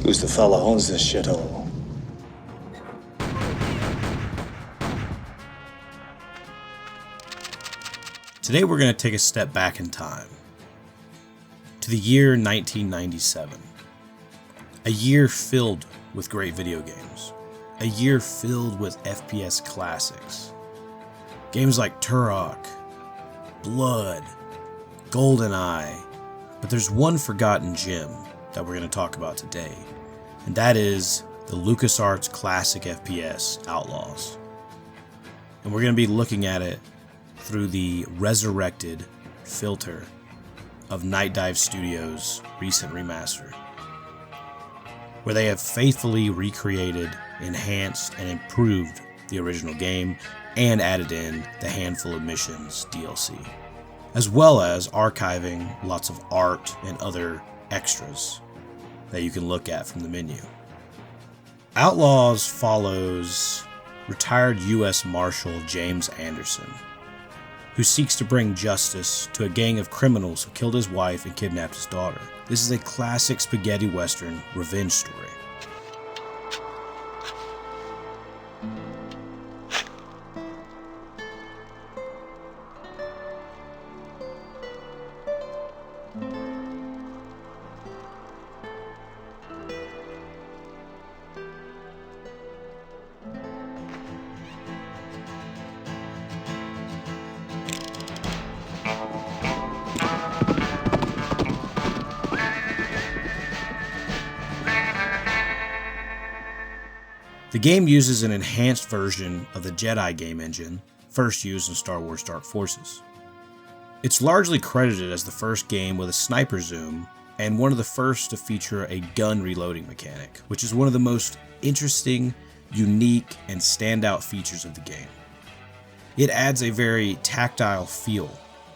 Who's the fella owns this shithole? Today we're going to take a step back in time to the year 1997. A year filled with great video games. A year filled with FPS classics. Games like Turok, Blood, GoldenEye. But there's one forgotten gem that we're going to talk about today, and that is the LucasArts classic FPS, Outlaws. And we're going to be looking at it through the resurrected filter of Nightdive Studios' recent remaster, where they have faithfully recreated, enhanced, and improved the original game and added in the Handful of Missions DLC, as well as archiving lots of art and other extras that you can look at from the menu. Outlaws follows retired U.S. Marshal James Anderson, who seeks to bring justice to a gang of criminals who killed his wife and kidnapped his daughter. This is a classic spaghetti western revenge story. The game uses an enhanced version of the Jedi game engine, first used in Star Wars Dark Forces. It's largely credited as the first game with a sniper zoom, and one of the first to feature a gun reloading mechanic, which is one of the most interesting, unique, and standout features of the game. It adds a very tactile feel.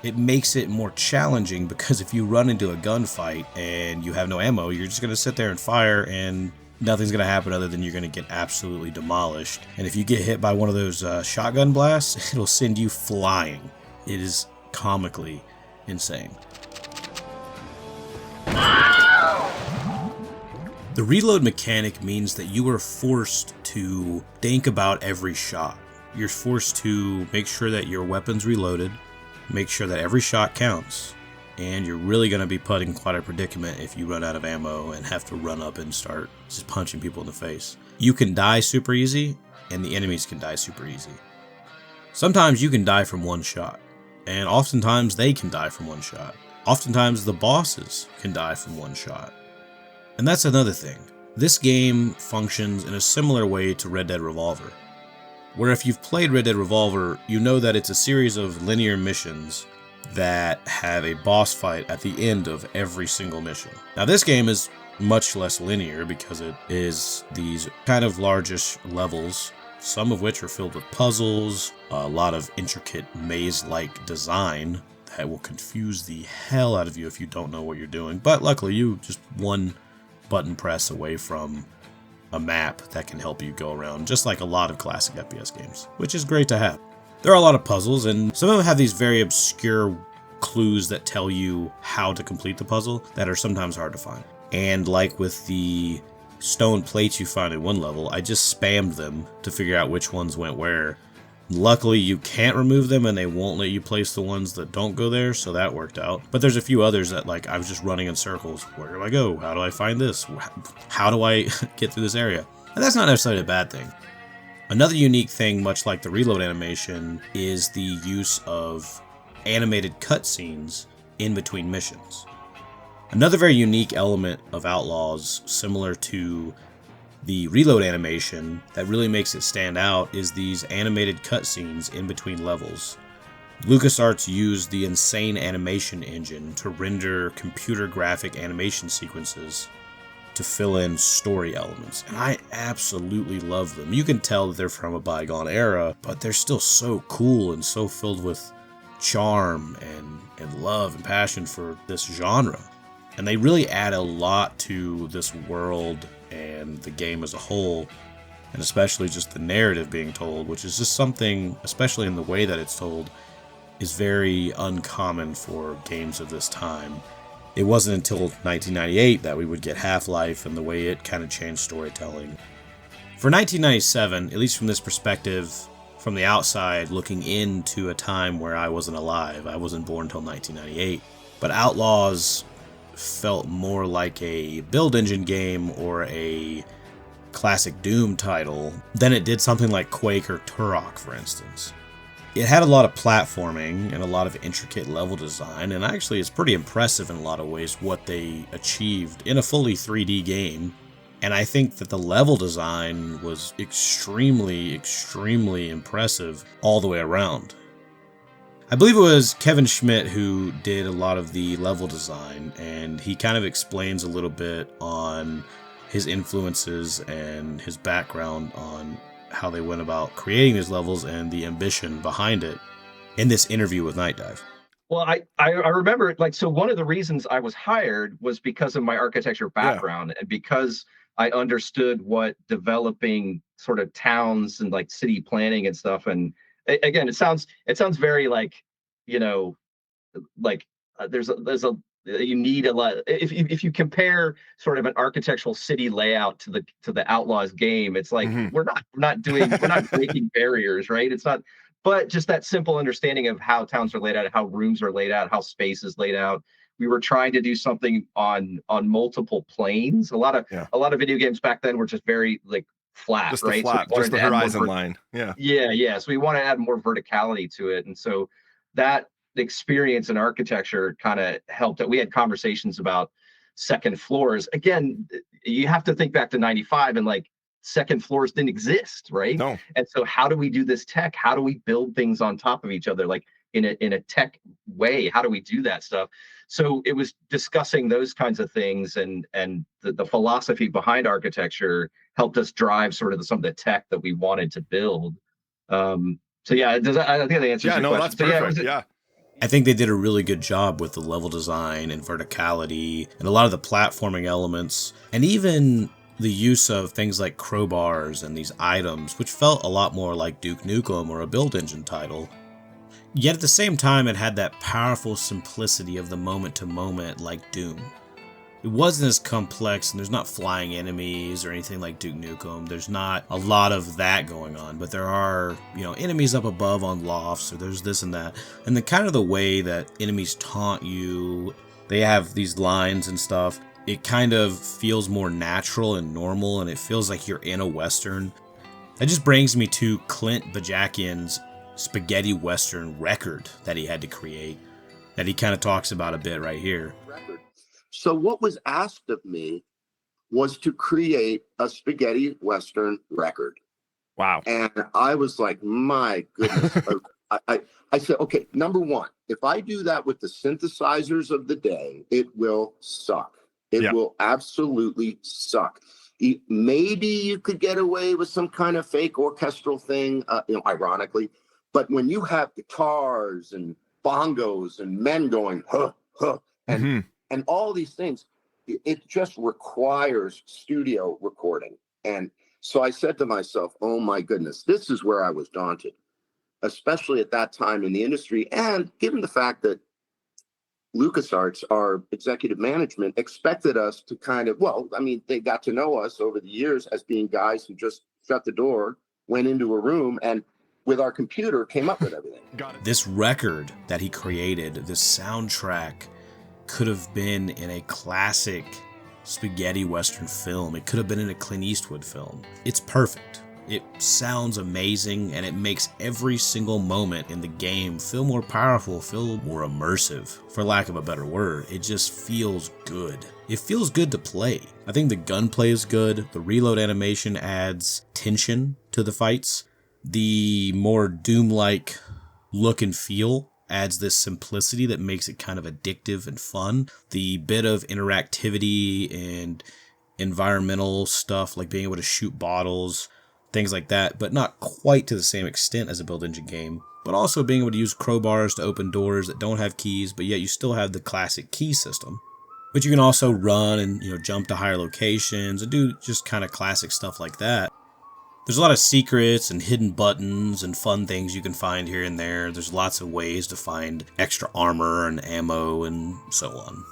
It makes it more challenging because if you run into a gunfight and you have no ammo, you're just going to sit there and fire and nothing's going to happen other than you're going to get absolutely demolished. And if you get hit by one of those shotgun blasts, it'll send you flying. It is comically insane. The reload mechanic means that you are forced to think about every shot. You're forced to make sure that your weapon's reloaded, make sure that every shot counts. And you're really going to be put in quite a predicament if you run out of ammo and have to run up and start just punching people in the face. You can die super easy, and the enemies can die super easy. Sometimes you can die from one shot, and oftentimes they can die from one shot. Oftentimes the bosses can die from one shot. And that's another thing. This game functions in a similar way to Red Dead Revolver, where if you've played Red Dead Revolver, you know that it's a series of linear missions that have a boss fight at the end of every single mission. Now this game is much less linear because it is these kind of largish levels, some of which are filled with puzzles, a lot of intricate maze-like design that will confuse the hell out of you if you don't know what you're doing. But luckily you just one button press away from a map that can help you go around, just like a lot of classic FPS games, which is great to have. There are a lot of puzzles, and some of them have these very obscure clues that tell you how to complete the puzzle that are sometimes hard to find. And like with the stone plates you find in one level, I just spammed them to figure out which ones went where. Luckily, you can't remove them, and they won't let you place the ones that don't go there, so that worked out. But there's a few others that, like, I was just running in circles. Where do I go? How do I find this? How do I get through this area? And that's not necessarily a bad thing. Another unique thing, much like the reload animation, is the use of animated cutscenes in between missions. Another very unique element of Outlaws, similar to the reload animation, that really makes it stand out is these animated cutscenes in between levels. LucasArts used the insane animation engine to render computer graphic animation sequences to fill in story elements, and I absolutely love them. You can tell that they're from a bygone era, but they're still so cool and so filled with charm and love and passion for this genre. And they really add a lot to this world and the game as a whole, and especially just the narrative being told, which is just something, especially in the way that it's told, is very uncommon for games of this time. It wasn't until 1998 that we would get Half-Life and the way it kind of changed storytelling. For 1997, at least from this perspective, from the outside, looking into a time where I wasn't alive, I wasn't born until 1998, but Outlaws felt more like a build engine game or a classic Doom title than it did something like Quake or Turok, for instance. It had a lot of platforming and a lot of intricate level design, and actually it's pretty impressive in a lot of ways what they achieved in a fully 3D game. And I think that the level design was extremely, extremely impressive all the way around. I believe it was Kevin Schmidt who did a lot of the level design, and he kind of explains a little bit on his influences and his background on how they went about creating these levels and the ambition behind it in this interview with Nightdive. Well, I remember, like, so one of the reasons I was hired was because of my architecture background, and because I understood what developing sort of towns and like city planning and stuff. And again, it sounds very like, you know, like there's a you need a lot. If you compare sort of an architectural city layout to the Outlaws game, it's like we're not breaking barriers, right? It's not, but just that simple understanding of how towns are laid out, how rooms are laid out, how space is laid out. We were trying to do something on multiple planes. A lot of video games back then were just very like flat, just right? Just the horizon line. Yeah. So we want to add more verticality to it, and so that experience in architecture kind of helped. We had conversations about second floors. Again, you have to think back to 95, and like second floors didn't exist, right? No. And so how do we do this tech? How do we build things on top of each other, like in a tech way? How do we do that stuff? So it was discussing those kinds of things, and the philosophy behind architecture helped us drive sort of some of the tech that we wanted to build. So yeah, I think that answers your question. That's perfect. Yeah. I think they did a really good job with the level design and verticality and a lot of the platforming elements, and even the use of things like crowbars and these items, which felt a lot more like Duke Nukem or a build engine title. Yet at the same time, it had that powerful simplicity of the moment-to-moment like Doom. It wasn't as complex, and there's not flying enemies or anything like Duke Nukem. There's not a lot of that going on, but there are, enemies up above on lofts, or there's this and that. And the kind of the way that enemies taunt you, they have these lines and stuff. It kind of feels more natural and normal, and it feels like you're in a Western. That just brings me to Clint Bajakian's spaghetti Western record that he had to create, that he kind of talks about a bit right here. So what was asked of me was to create a spaghetti Western record. Wow. And I was like, my goodness. I said, okay, number one, if I do that with the synthesizers of the day, it will suck. It will absolutely suck. Maybe you could get away with some kind of fake orchestral thing, ironically. But when you have guitars and bongos and men going, huh, huh, and all these things, it just requires studio recording. And so I said to myself, oh my goodness, this is where I was daunted, especially at that time in the industry. And given the fact that LucasArts, our executive management, expected us to they got to know us over the years as being guys who just shut the door, went into a room, and with our computer came up with everything. This record that he created, this soundtrack, could have been in a classic spaghetti Western film. It could have been in a Clint Eastwood film. It's perfect. It sounds amazing, and it makes every single moment in the game feel more powerful, feel more immersive, for lack of a better word. It just feels good. It feels good to play. I think the gunplay is good. The reload animation adds tension to the fights. The more Doom-like look and feel adds this simplicity that makes it kind of addictive and fun. The bit of interactivity and environmental stuff, like being able to shoot bottles, things like that, but not quite to the same extent as a build engine game. But also being able to use crowbars to open doors that don't have keys, but yet you still have the classic key system. But you can also run and jump to higher locations and do just kind of classic stuff like that. There's a lot of secrets and hidden buttons and fun things you can find here and there. There's lots of ways to find extra armor and ammo and so on.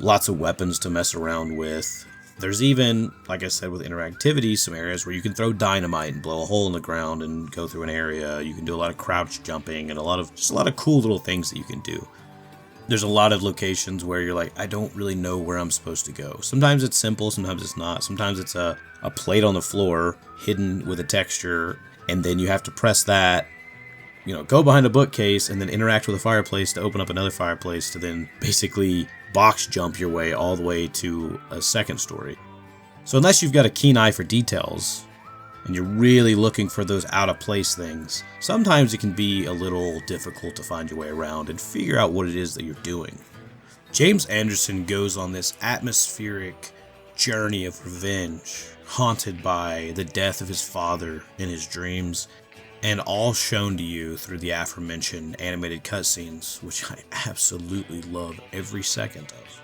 Lots of weapons to mess around with. There's even, like I said, with interactivity, some areas where you can throw dynamite and blow a hole in the ground and go through an area. You can do a lot of crouch jumping and a lot of cool little things that you can do. There's a lot of locations where you're like, I don't really know where I'm supposed to go. Sometimes it's simple, sometimes it's not. Sometimes it's a plate on the floor hidden with a texture, and then you have to press that, go behind a bookcase and then interact with a fireplace to open up another fireplace to then basically box jump your way all the way to a second story. So unless you've got a keen eye for details and you're really looking for those out of place things, sometimes it can be a little difficult to find your way around and figure out what it is that you're doing. James Anderson goes on this atmospheric journey of revenge, haunted by the death of his father in his dreams, and all shown to you through the aforementioned animated cutscenes, which I absolutely love every second of.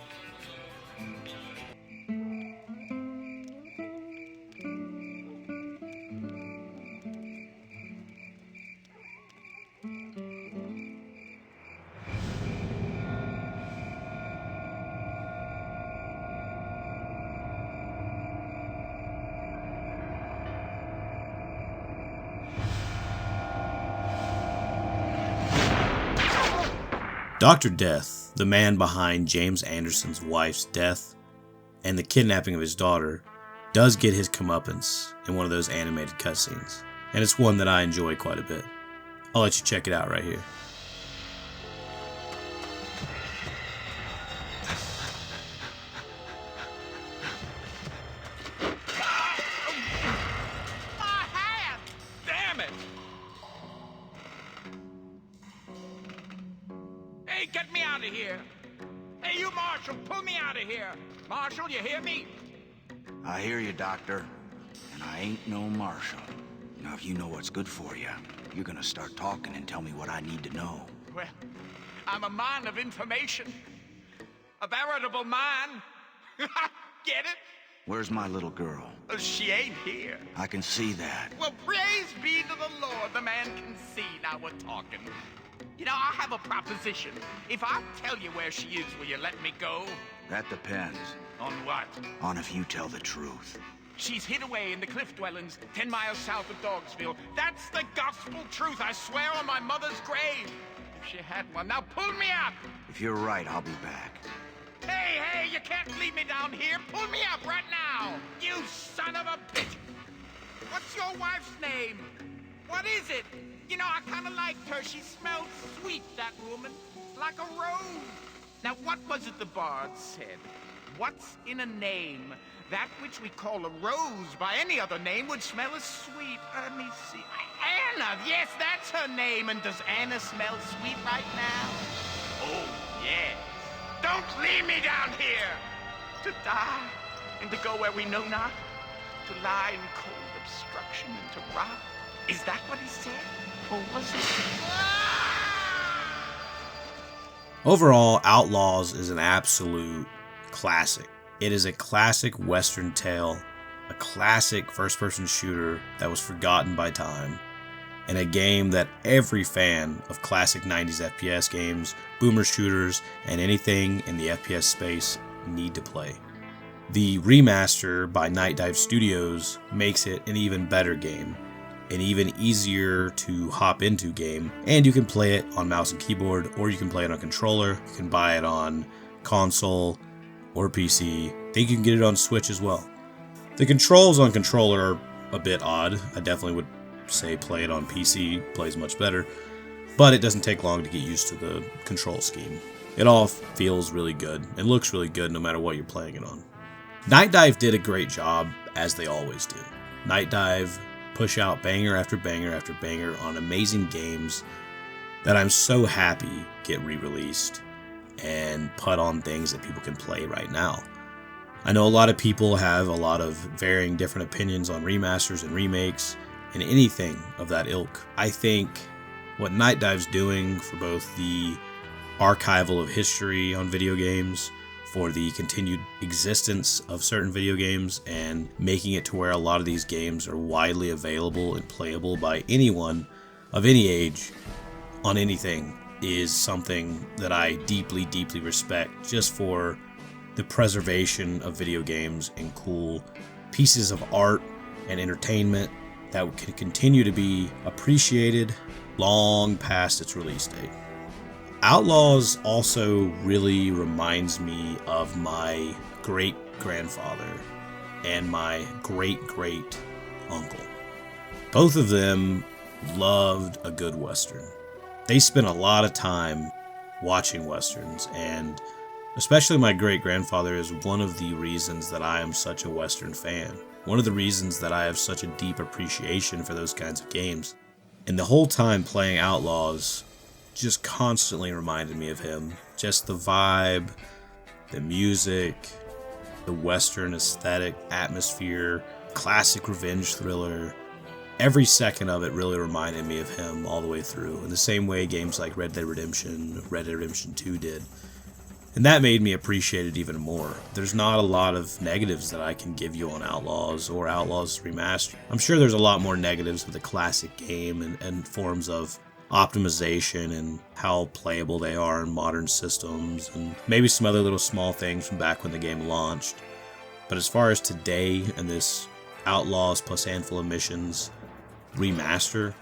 Dr. Death, the man behind James Anderson's wife's death and the kidnapping of his daughter, does get his comeuppance in one of those animated cutscenes, and it's one that I enjoy quite a bit. I'll let you check it out right here. Get me out of here! Hey, you Marshal, pull me out of here! Marshal, you hear me? I hear you, Doctor. And I ain't no Marshal. Now, if you know what's good for you, you're gonna start talking and tell me what I need to know. Well, I'm a man of information. A veritable man. Get it? Where's my little girl? She ain't here. I can see that. Well, praise be to the Lord, the man can see. Now we're talking. I have a proposition. If I tell you where she is, will you let me go? That depends. On what? On if you tell the truth. She's hid away in the cliff dwellings 10 miles south of Dogsville. That's the gospel truth, I swear on my mother's grave. If she had one. Now pull me up! If you're right, I'll be back. Hey, you can't leave me down here. Pull me up right now. You son of a bitch. What's your wife's name? What is it? I kind of liked her. She smelled sweet, that woman. Like a rose. Now, what was it the bard said? What's in a name? That which we call a rose by any other name would smell as sweet. Let me see. Anna! Yes, that's her name. And does Anna smell sweet right now? Oh, yes. Don't leave me down here! To die, and to go where we know not. To lie in cold obstruction and to rot. Is that what he said? Or was it? Overall, Outlaws is an absolute classic. It is a classic Western tale, a classic first-person shooter that was forgotten by time, and a game that every fan of classic 90s FPS games, boomer shooters, and anything in the FPS space need to play. The remaster by Nightdive Studios makes it an even better game, an even easier to hop into game, and you can play it on mouse and keyboard, or you can play it on controller. You can buy it on console or PC. I think you can get it on Switch as well. The controls on controller are a bit odd. I definitely would say play it on PC, plays much better, but it doesn't take long to get used to the control scheme. It all feels really good and looks really good no matter what you're playing it on. Nightdive did a great job, as they always do. Nightdive push out banger after banger after banger on amazing games that I'm so happy get re-released and put on things that people can play right now. I know a lot of people have a lot of varying different opinions on remasters and remakes and anything of that ilk. I think what Nightdive's doing for both the archival of history on video games, for the continued existence of certain video games, and making it to where a lot of these games are widely available and playable by anyone of any age on anything, is something that I deeply, deeply respect, just for the preservation of video games and cool pieces of art and entertainment that can continue to be appreciated long past its release date. Outlaws also really reminds me of my great-grandfather and my great-great-uncle. Both of them loved a good Western. They spent a lot of time watching Westerns, and especially my great-grandfather is one of the reasons that I am such a Western fan. One of the reasons that I have such a deep appreciation for those kinds of games. And the whole time playing Outlaws just constantly reminded me of him. Just the vibe, the music, the Western aesthetic, atmosphere, classic revenge thriller. Every second of it really reminded me of him all the way through, in the same way games like Red Dead Redemption 2 did. And that made me appreciate it even more. There's not a lot of negatives that I can give you on Outlaws or Outlaws Remaster. I'm sure there's a lot more negatives with the classic game and forms of optimization and how playable they are in modern systems, and maybe some other little small things from back when the game launched. But as far as today and this Outlaws plus Handful of Missions remaster,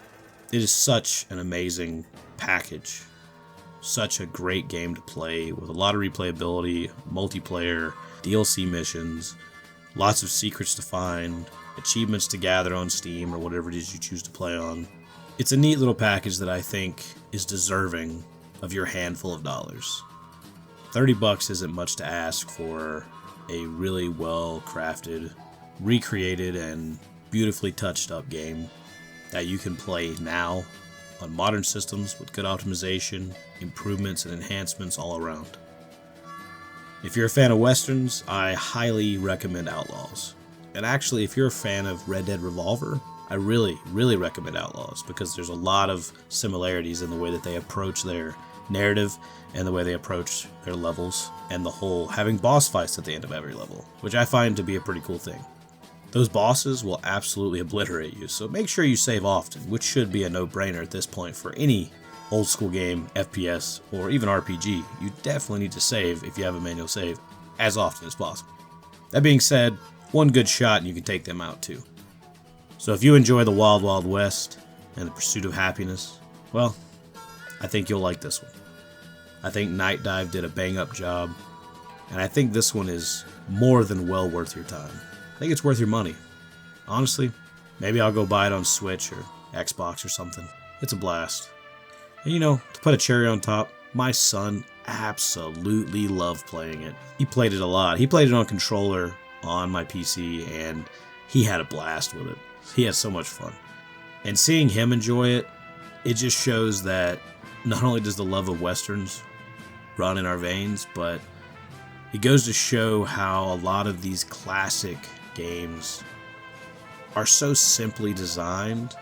it is such an amazing package. Such a great game to play with a lot of replayability, multiplayer, DLC missions, lots of secrets to find, achievements to gather on Steam or whatever it is you choose to play on. It's a neat little package that I think is deserving of your handful of dollars. $30 isn't much to ask for a really well crafted, recreated, and beautifully touched up game that you can play now on modern systems with good optimization, improvements, and enhancements all around. If you're a fan of Westerns, I highly recommend Outlaws. And actually, if you're a fan of Red Dead Revolver, I really, really recommend Outlaws, because there's a lot of similarities in the way that they approach their narrative and the way they approach their levels, and the whole having boss fights at the end of every level, which I find to be a pretty cool thing. Those bosses will absolutely obliterate you, so make sure you save often, which should be a no-brainer at this point for any old school game, FPS, or even RPG. You definitely need to save, if you have a manual save, as often as possible. That being said, one good shot and you can take them out too. So if you enjoy the Wild Wild West and the pursuit of happiness, well, I think you'll like this one. I think Nightdive did a bang-up job, and I think this one is more than well worth your time. I think it's worth your money. Honestly, maybe I'll go buy it on Switch or Xbox or something. It's a blast. And you know, to put a cherry on top, my son absolutely loved playing it. He played it a lot. He played it on controller on my PC, and he had a blast with it. He had so much fun. And seeing him enjoy it, it just shows that not only does the love of Westerns run in our veins, but it goes to show how a lot of these classic games are so simply designed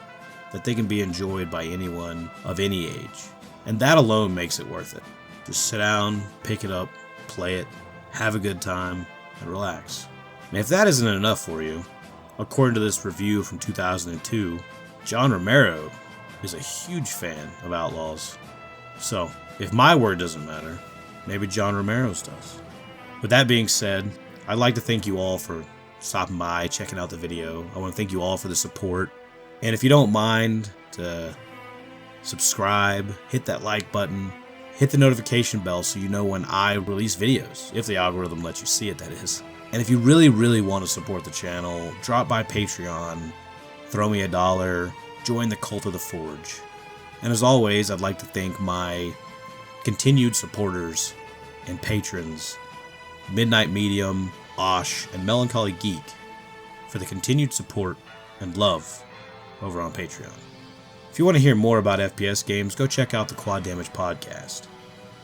that they can be enjoyed by anyone of any age. And that alone makes it worth it. Just sit down, pick it up, play it, have a good time, and relax. And if that isn't enough for you, according to this review from 2002, John Romero is a huge fan of Outlaws. So, if my word doesn't matter, maybe John Romero's does. With that being said, I'd like to thank you all for stopping by, checking out the video. I want to thank you all for the support. And if you don't mind to subscribe, hit that like button, hit the notification bell so you know when I release videos, if the algorithm lets you see it, that is. And if you really, really want to support the channel, drop by Patreon, throw me $1, join the Cult of the Forge. And as always, I'd like to thank my continued supporters and patrons, Midnight Medium, Osh, and Melancholy Geek, for the continued support and love over on Patreon. If you want to hear more about FPS games, go check out the Quad Damage Podcast,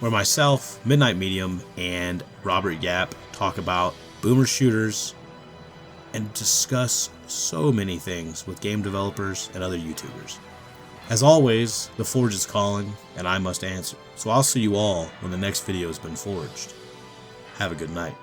where myself, Midnight Medium, and Robert Yap talk about boomer shooters and discuss so many things with game developers and other YouTubers. As always, the Forge is calling, and I must answer. So I'll see you all when the next video has been forged. Have a good night.